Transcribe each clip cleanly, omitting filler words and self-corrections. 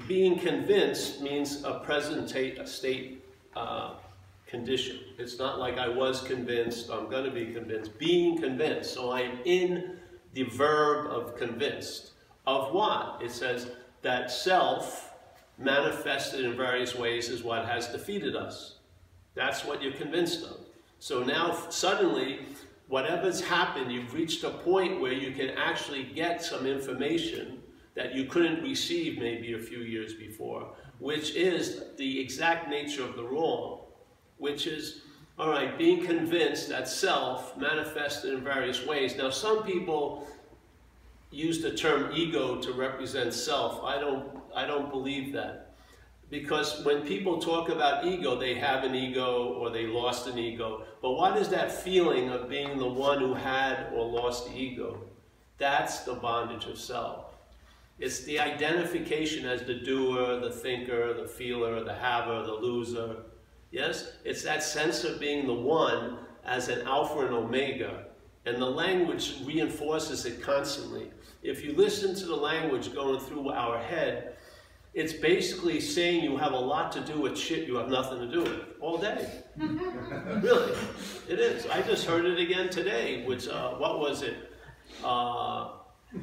being convinced means a present state condition. It's not like I was convinced, I'm going to be convinced. Being convinced. So I'm in the verb of convinced. Of what? It says that self manifested in various ways is what has defeated us. That's what you're convinced of. So now suddenly, whatever's happened, you've reached a point where you can actually get some information that you couldn't receive maybe a few years before, which is the exact nature of the wrong, which is, all right, being convinced that self manifested in various ways. Now, some people use the term ego to represent self. I don't believe that. Because when people talk about ego, they have an ego or they lost an ego. But what is that feeling of being the one who had or lost the ego? That's the bondage of self. It's the identification as the doer, the thinker, the feeler, the haver, the loser. Yes? It's that sense of being the one as an alpha and omega. And the language reinforces it constantly. If you listen to the language going through our head, it's basically saying you have a lot to do with shit you have nothing to do with all day. Really, it is. I just heard it again today, which, what was it?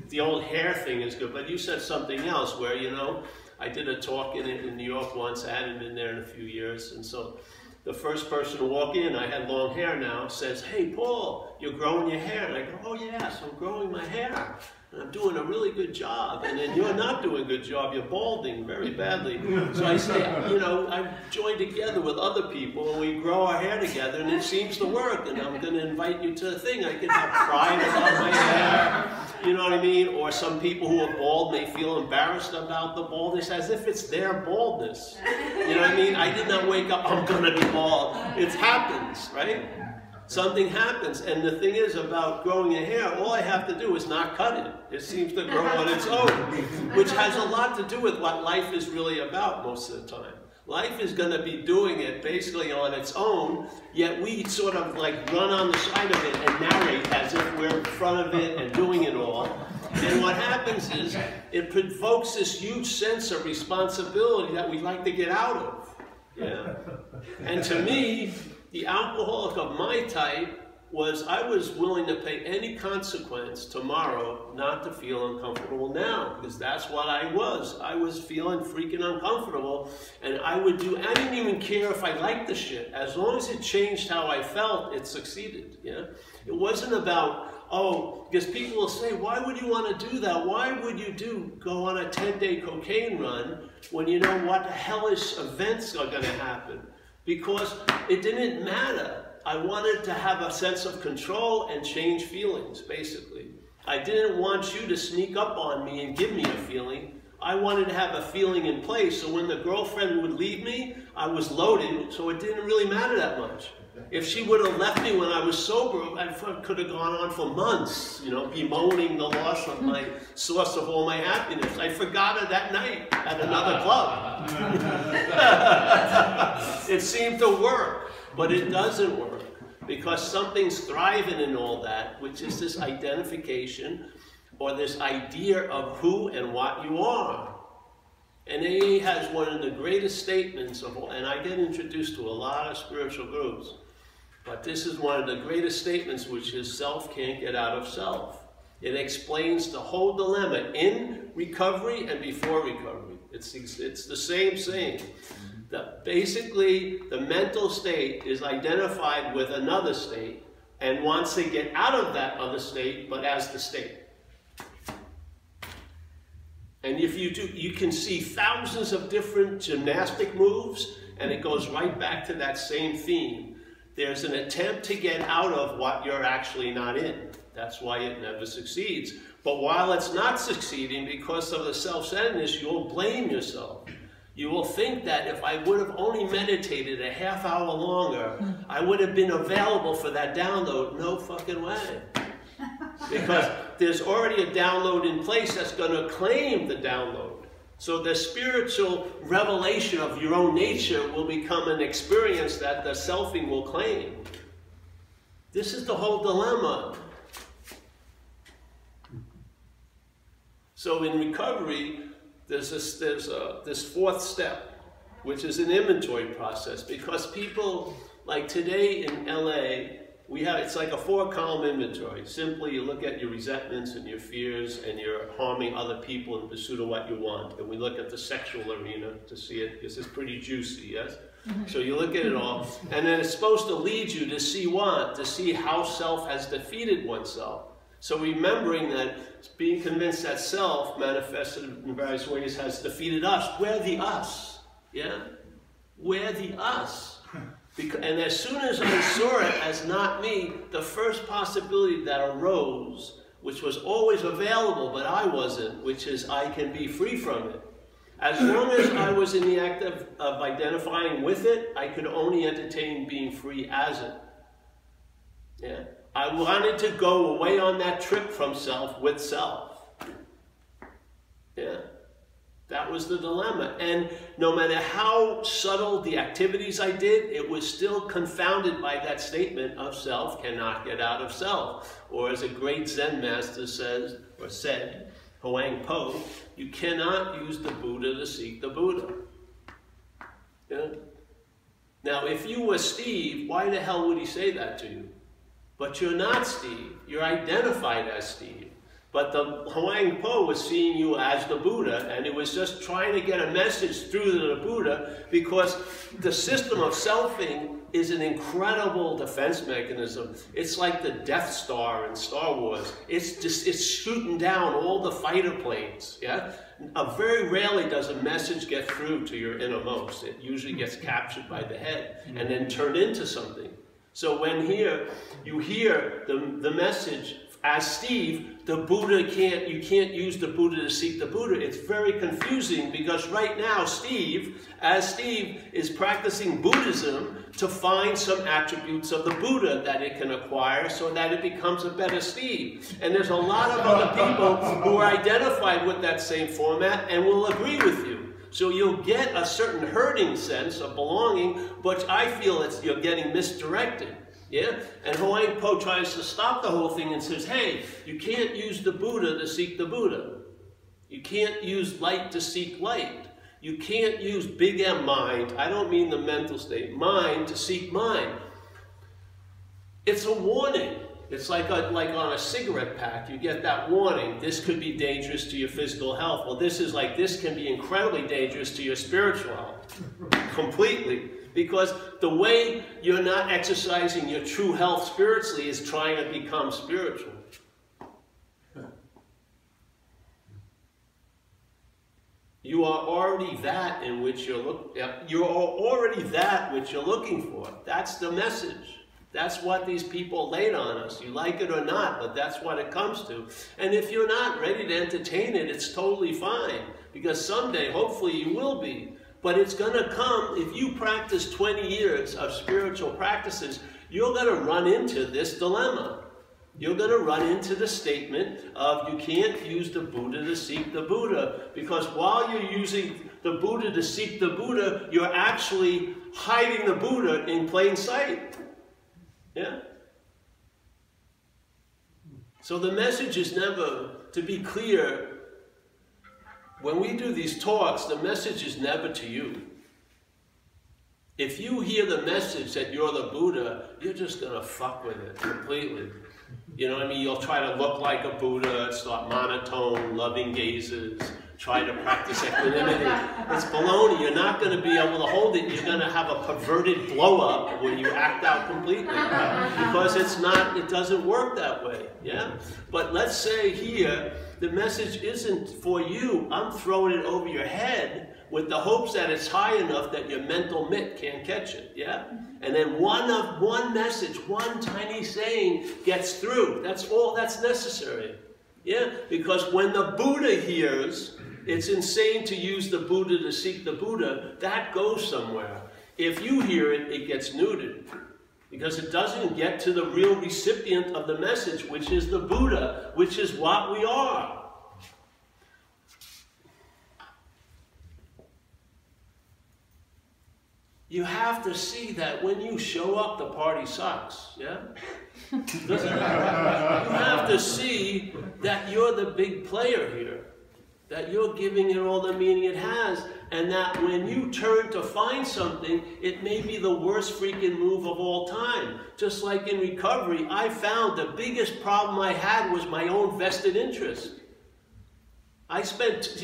The old hair thing is good, but you said something else where, you know, I did a talk in New York once. I hadn't been there in a few years, and so the first person to walk in, I had long hair now, says, "Hey, Paul, you're growing your hair." And I go, "Oh, yes, I'm growing my hair. And I'm doing a really good job." And then, "You're not doing a good job. You're balding very badly." So I say, you know, I've joined together with other people, and we grow our hair together, and it seems to work. And I'm going to invite you to the thing. I can have pride about my hair. You know what I mean? Or some people who are bald may feel embarrassed about the baldness as if it's their baldness. You know what I mean? I did not wake up, I'm going to be bald. It happens, right? Something happens. And the thing is about growing your hair, all I have to do is not cut it. It seems to grow on its own, which has a lot to do with what life is really about most of the time. Life is going to be doing it basically on its own, yet we sort of like run on the side of it and narrate as if we're in front of it and doing it all. And what happens is it provokes this huge sense of responsibility that we'd like to get out of. Yeah. And to me, the alcoholic of my type was I was willing to pay any consequence tomorrow not to feel uncomfortable now, because that's what I was. I was feeling freaking uncomfortable, and I didn't even care if I liked the shit. As long as it changed how I felt, it succeeded, yeah? It wasn't about, oh, because people will say, why would you want to do that? Why would you go on a 10-day cocaine run when you know what hellish events are going to happen? Because it didn't matter. I wanted to have a sense of control and change feelings, basically. I didn't want you to sneak up on me and give me a feeling. I wanted to have a feeling in place, so when the girlfriend would leave me, I was loaded, so it didn't really matter that much. If she would have left me when I was sober, I could have gone on for months, you know, bemoaning the loss of my source of all my happiness. I forgot her that night at another club. It seemed to work, but it doesn't work because something's thriving in all that, which is this identification or this idea of who and what you are. And AA has one of the greatest statements of all, and I get introduced to a lot of spiritual groups, but this is one of the greatest statements, which is self can't get out of self. It explains the whole dilemma in recovery and before recovery. It's the same saying. Basically, the mental state is identified with another state and wants to get out of that other state, but as the state. And if you do, you can see thousands of different gymnastic moves, and it goes right back to that same theme. There's an attempt to get out of what you're actually not in. That's why it never succeeds. But while it's not succeeding, because of the self-centeredness, you'll blame yourself. You will think that if I would have only meditated a half hour longer, I would have been available for that download. No fucking way. Because there's already a download in place that's going to claim the download. So the spiritual revelation of your own nature will become an experience that the selfing will claim. This is the whole dilemma. So in recovery, there's this fourth step, which is an inventory process, because people, like today in LA, it's like a 4-column inventory. Simply, you look at your resentments and your fears, and you're harming other people in pursuit of what you want. And we look at the sexual arena to see it, because it's pretty juicy, yes? So you look at it all, and then it's supposed to lead you to see what? To see how self has defeated oneself. So remembering that being convinced that self, manifested in various ways, has defeated us. We're the us, yeah? We're the us. And as soon as I saw it as not me, the first possibility that arose, which was always available, but I wasn't, which is I can be free from it. As long as I was in the act of identifying with it, I could only entertain being free as it. Yeah? I wanted to go away on that trip from self with self. Yeah? That was the dilemma. And no matter how subtle the activities I did, it was still confounded by that statement of self cannot get out of self. Or as a great Zen master says, or said, Huang Po, you cannot use the Buddha to seek the Buddha. Yeah? Now, if you were Steve, why the hell would he say that to you? But you're not Steve. You're identified as Steve. But the Huang Po was seeing you as the Buddha, and it was just trying to get a message through to the Buddha, because the system of selfing is an incredible defense mechanism. It's like the Death Star in Star Wars. It's shooting down all the fighter planes, yeah? Very rarely does a message get through to your innermost. It usually gets captured by the head and then turned into something. So when you hear the message as Steve, you can't use the Buddha to seek the Buddha. It's very confusing, because right now Steve is practicing Buddhism to find some attributes of the Buddha that it can acquire so that it becomes a better Steve. And there's a lot of other people who are identified with that same format and will agree with you. So you'll get a certain herding sense of belonging, but I feel you're getting misdirected. Yeah? And Huang Po tries to stop the whole thing and says, hey, you can't use the Buddha to seek the Buddha. You can't use light to seek light. You can't use big M mind, I don't mean the mental state, mind to seek mind. It's a warning. It's like on a cigarette pack, you get that warning. This could be dangerous to your physical health. Well, this can be incredibly dangerous to your spiritual health. Completely. Because the way you're not exercising your true health spiritually is trying to become spiritual. You are already that in which you're already that which you're looking for. That's the message. That's what these people laid on us. You like it or not, but that's what it comes to. And if you're not ready to entertain it, it's totally fine. Because someday, hopefully, you will be. But it's going to come, if you practice 20 years of spiritual practices, you're going to run into this dilemma. You're going to run into the statement of you can't use the Buddha to seek the Buddha. Because while you're using the Buddha to seek the Buddha, you're actually hiding the Buddha in plain sight. Yeah? So the message is never, to be clear, when we do these talks, the message is never to you. If you hear the message that you're the Buddha, you're just going to fuck with it completely. You know what I mean? You'll try to look like a Buddha, start monotone, loving gazes, try to practice equanimity. It's baloney. You're not going to be able to hold it. You're going to have a perverted blow-up when you act out completely. Because it doesn't work that way. Yeah? But let's say here, the message isn't for you. I'm throwing it over your head with the hopes that it's high enough that your mental mitt can't catch it. Yeah? And then one message, one tiny saying gets through. That's all that's necessary. Yeah? Because when the Buddha hears, it's insane to use the Buddha to seek the Buddha. That goes somewhere. If you hear it, it gets neutered. Because it doesn't get to the real recipient of the message, which is the Buddha, which is what we are. You have to see that when you show up, the party sucks, yeah? You have to see that you're the big player here. that you're giving it all the meaning it has, and that when you turn to find something, it may be the worst freaking move of all time. Just like in recovery, I found the biggest problem I had was my own vested interest. I spent,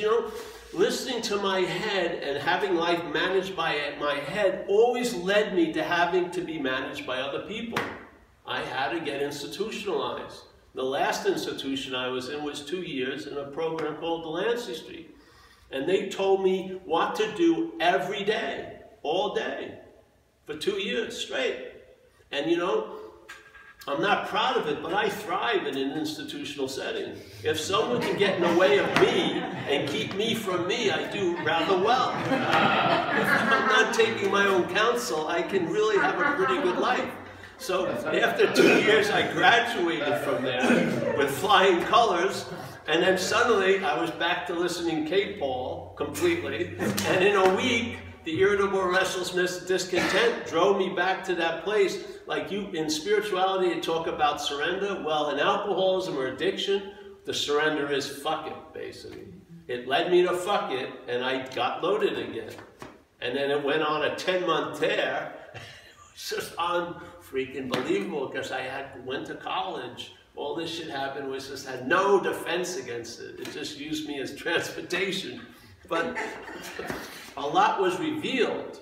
listening to my head and having life managed by my head always led me to having to be managed by other people. I had to get institutionalized. The last institution I was in was 2 years in a program called Delancey Street. And they told me what to do every day, all day, for 2 years straight. And I'm not proud of it, but I thrive in an institutional setting. If someone can get in the way of me and keep me from me, I do rather well. If I'm not taking my own counsel, I can really have a pretty good life. So after 2 years, I graduated from there with flying colors. And then suddenly, I was back to listening K-Paul completely. And in a week, the irritable restlessness, discontent drove me back to that place. Like in spirituality, you talk about surrender. Well, in alcoholism or addiction, the surrender is fuck it, basically. It led me to fuck it, and I got loaded again. And then it went on a 10-month tear. It was just unfreaking believable because I went to college. All this shit happened was just had no defense against it. It just used me as transportation. But a lot was revealed.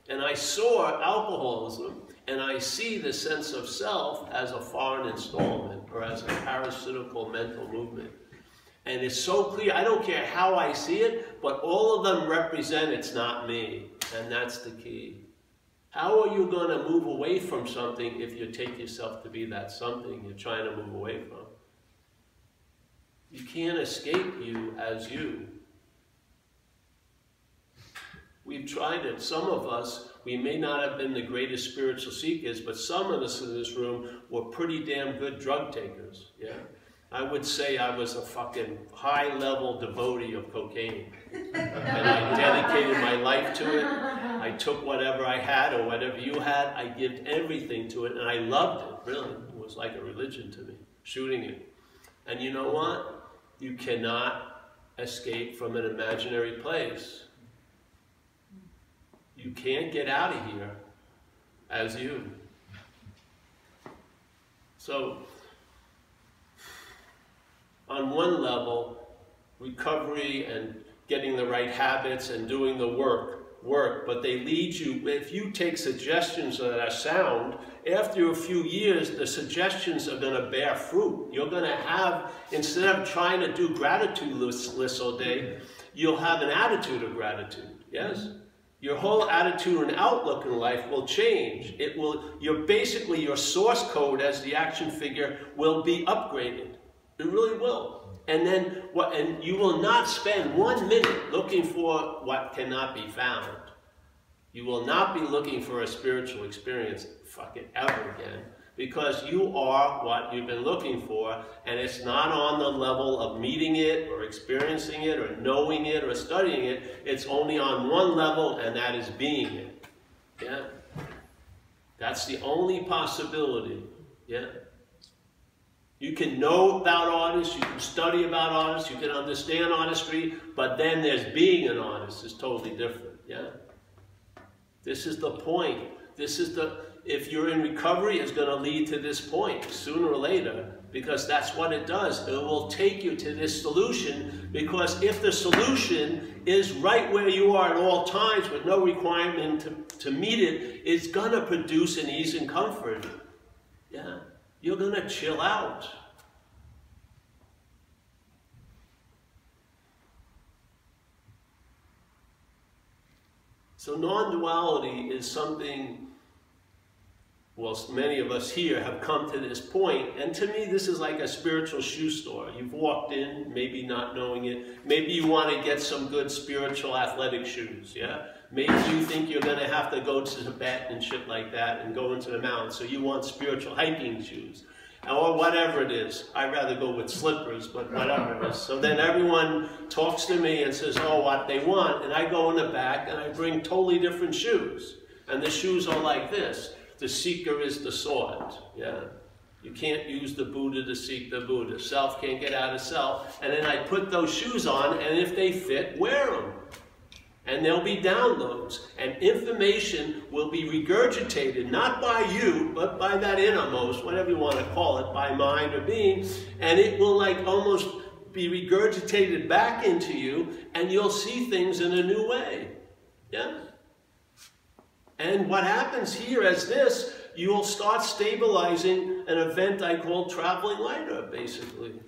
And I saw alcoholism, and I see the sense of self as a foreign installment or as a parasitical mental movement. And it's so clear, I don't care how I see it, but all of them represent it's not me. And that's the key. How are you going to move away from something if you take yourself to be that something you're trying to move away from? You can't escape you as you. We've tried it. Some of us, we may not have been the greatest spiritual seekers, but some of us in this room were pretty damn good drug takers. Yeah, I would say I was a fucking high-level devotee of cocaine. And I dedicated my life to it. I took whatever I had or whatever you had. I gave everything to it, and I loved it, really. It was like a religion to me, shooting it. And you know what? You cannot escape from an imaginary place. You can't get out of here as you. So, on one level, recovery and getting the right habits and doing the work, but they lead you, if you take suggestions that are sound, after a few years, the suggestions are going to bear fruit. You're going to have, instead of trying to do gratitude lists all day, you'll have an attitude of gratitude, yes? Your whole attitude and outlook in life will change. It will, basically your source code as the action figure will be upgraded. It really will. And then, and you will not spend 1 minute looking for what cannot be found. You will not be looking for a spiritual experience, ever again, because you are what you've been looking for, and it's not on the level of meeting it, or experiencing it, or knowing it, or studying it. It's only on one level, and that is being it. Yeah? That's the only possibility. Yeah? You can know about artists, you can study about artists, you can understand artistry, but then there's being an artist is totally different, yeah? This is the point. This is if you're in recovery, it's going to lead to this point sooner or later, because that's what it does. It will take you to this solution, because if the solution is right where you are at all times with no requirement to meet it, it's going to produce an ease and comfort, yeah? You're going to chill out. So non-duality is something, well, many of us here have come to this point, and to me this is like a spiritual shoe store. You've walked in, maybe not knowing it. Maybe you want to get some good spiritual athletic shoes, yeah? Maybe you think you're going to have to go to Tibet and shit like that and go into the mountains, so you want spiritual hiking shoes. Or whatever it is. I'd rather go with slippers, but whatever it is. So then everyone talks to me and says, oh, what they want, and I go in the back and I bring totally different shoes. And the shoes are like this. The seeker is the sought, yeah? You can't use the Buddha to seek the Buddha. Self can't get out of self. And then I put those shoes on, and if they fit, wear them. And there'll be downloads. And information will be regurgitated, not by you, but by that innermost, whatever you want to call it, by mind or being. And it will like almost be regurgitated back into you, and you'll see things in a new way. Yeah? And what happens here is this, you'll start stabilizing an event I call traveling lighter, basically.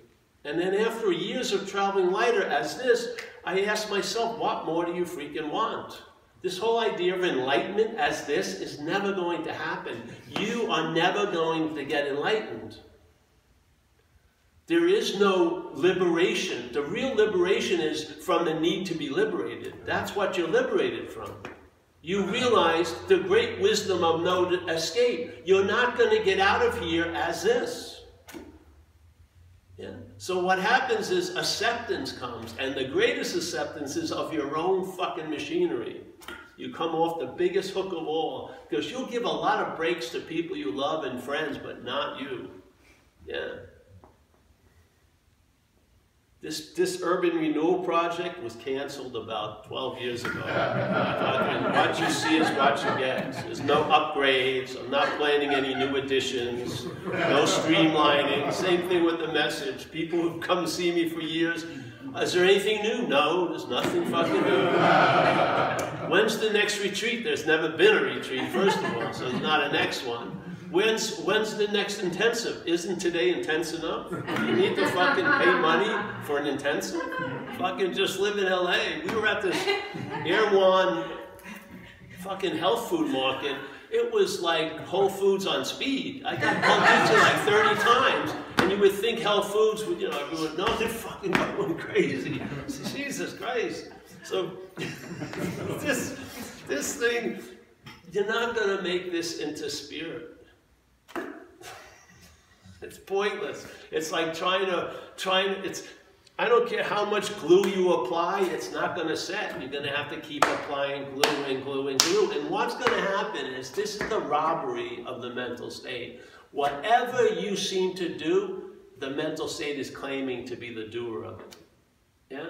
And then after years of traveling lighter as this, I ask myself, what more do you freaking want? This whole idea of enlightenment as this is never going to happen. You are never going to get enlightened. There is no liberation. The real liberation is from the need to be liberated. That's what you're liberated from. You realize the great wisdom of no escape. You're not going to get out of here as this. Yeah? So what happens is acceptance comes, and the greatest acceptance is of your own fucking machinery. You come off the biggest hook of all, because you'll give a lot of breaks to people you love and friends, but not you. Yeah. This urban renewal project was canceled about 12 years ago. What you see is what you get. There's no upgrades. I'm not planning any new additions. No streamlining. Same thing with the message. People who've come see me for years. Is there anything new? No, there's nothing fucking new. When's the next retreat? There's never been a retreat, first of all, so there's not a next one. When's the next intensive? Isn't today intense enough? You need to fucking pay money for an intensive? Fucking just live in LA. We were at this Erewhon fucking health food market. It was like Whole Foods on speed. I got bumped into like 30 times. And you would think health foods would, you know, everyone, no, they're fucking going crazy. Jesus Christ. So, this thing, you're not going to make this into spirit. It's pointless. It's like I don't care how much glue you apply, it's not going to set. You're going to have to keep applying glue and glue and glue. And what's going to happen is, this is the robbery of the mental state. Whatever you seem to do, the mental state is claiming to be the doer of it. Yeah?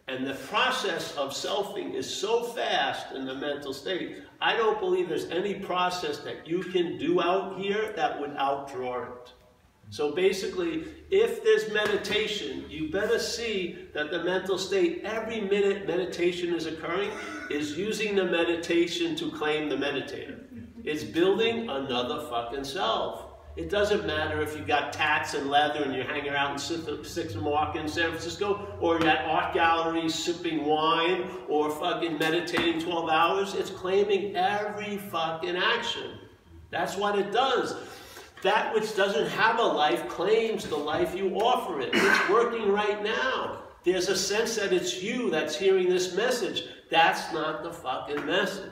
And the process of selfing is so fast in the mental state, I don't believe there's any process that you can do out here that would outdraw it. So basically, if there's meditation, you better see that the mental state, every minute meditation is occurring, is using the meditation to claim the meditator. It's building another fucking self. It doesn't matter if you got tats and leather and you're hanging out in Sixth and Market in San Francisco, or you're at art galleries sipping wine, or fucking meditating 12 hours. It's claiming every fucking action. That's what it does. That which doesn't have a life claims the life you offer it. It's working right now. There's a sense that it's you that's hearing this message. That's not the fucking message.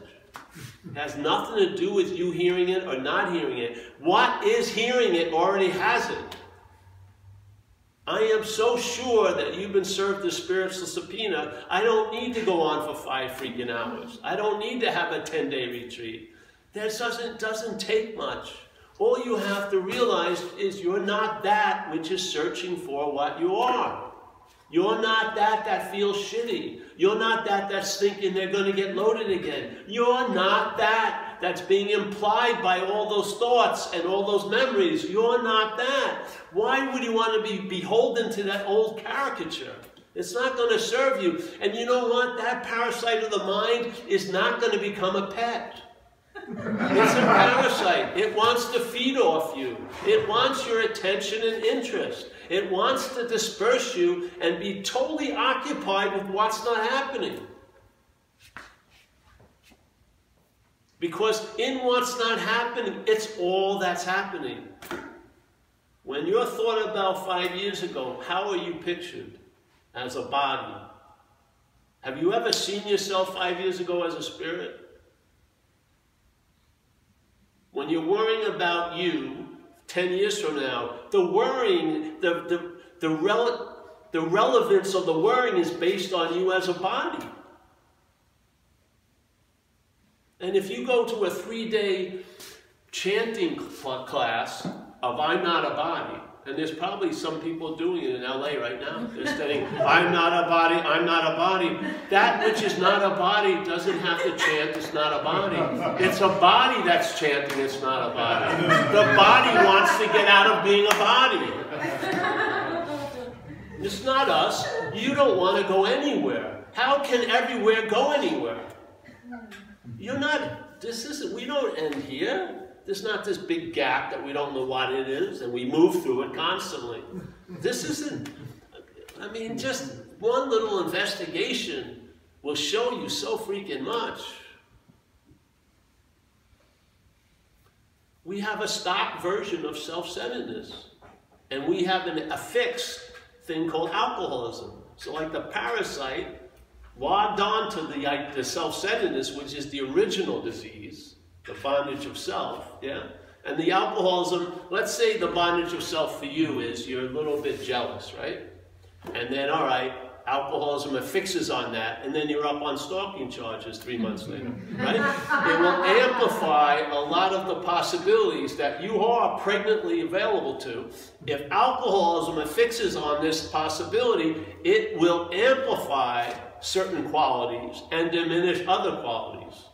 It has nothing to do with you hearing it or not hearing it. What is hearing it already has it. I am so sure that you've been served the spiritual subpoena. I don't need to go on for 5 freaking hours. I don't need to have a 10-day retreat. That doesn't take much. All you have to realize is you're not that which is searching for what you are. You're not that feels shitty. You're not that's thinking they're going to get loaded again. You're not that's being implied by all those thoughts and all those memories. You're not that. Why would you want to be beholden to that old caricature? It's not going to serve you. And you know what? That parasite of the mind is not going to become a pet. It's a parasite. It wants to feed off you. It wants your attention and interest. It wants to disperse you and be totally occupied with what's not happening. Because in what's not happening, it's all that's happening. When you're thought about 5 years ago, how are you pictured? As a body. Have you ever seen yourself 5 years ago as a spirit? When you're worrying about you 10 years from now, the worrying, the relevance of the worrying is based on you as a body. And if you go to a 3-day chanting class of I'm not a body. And there's probably some people doing it in LA right now. They're saying, I'm not a body, I'm not a body. That which is not a body doesn't have to chant, it's not a body. It's a body that's chanting, it's not a body. The body wants to get out of being a body. It's not us. You don't want to go anywhere. How can everywhere go anywhere? You're not, this isn't, we don't end here. There's not this big gap that we don't know what it is, and we move through it constantly. This isn't, I mean, just one little investigation will show you so freaking much. We have a stock version of self-centeredness, and we have a fixed thing called alcoholism. So like the parasite logged on to the self-centeredness, which is the original disease, the bondage of self, yeah? And the alcoholism, let's say the bondage of self for you is you're a little bit jealous, right? And then, all right, alcoholism affixes on that, and then you're up on stalking charges 3 months later, right? It will amplify a lot of the possibilities that you are pregnantly available to. If alcoholism affixes on this possibility, it will amplify certain qualities and diminish other qualities.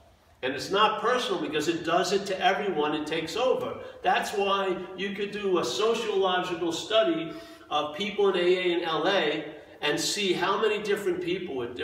And it's not personal because it does it to everyone, it takes over. That's why you could do a sociological study of people in AA in LA and see how many different people with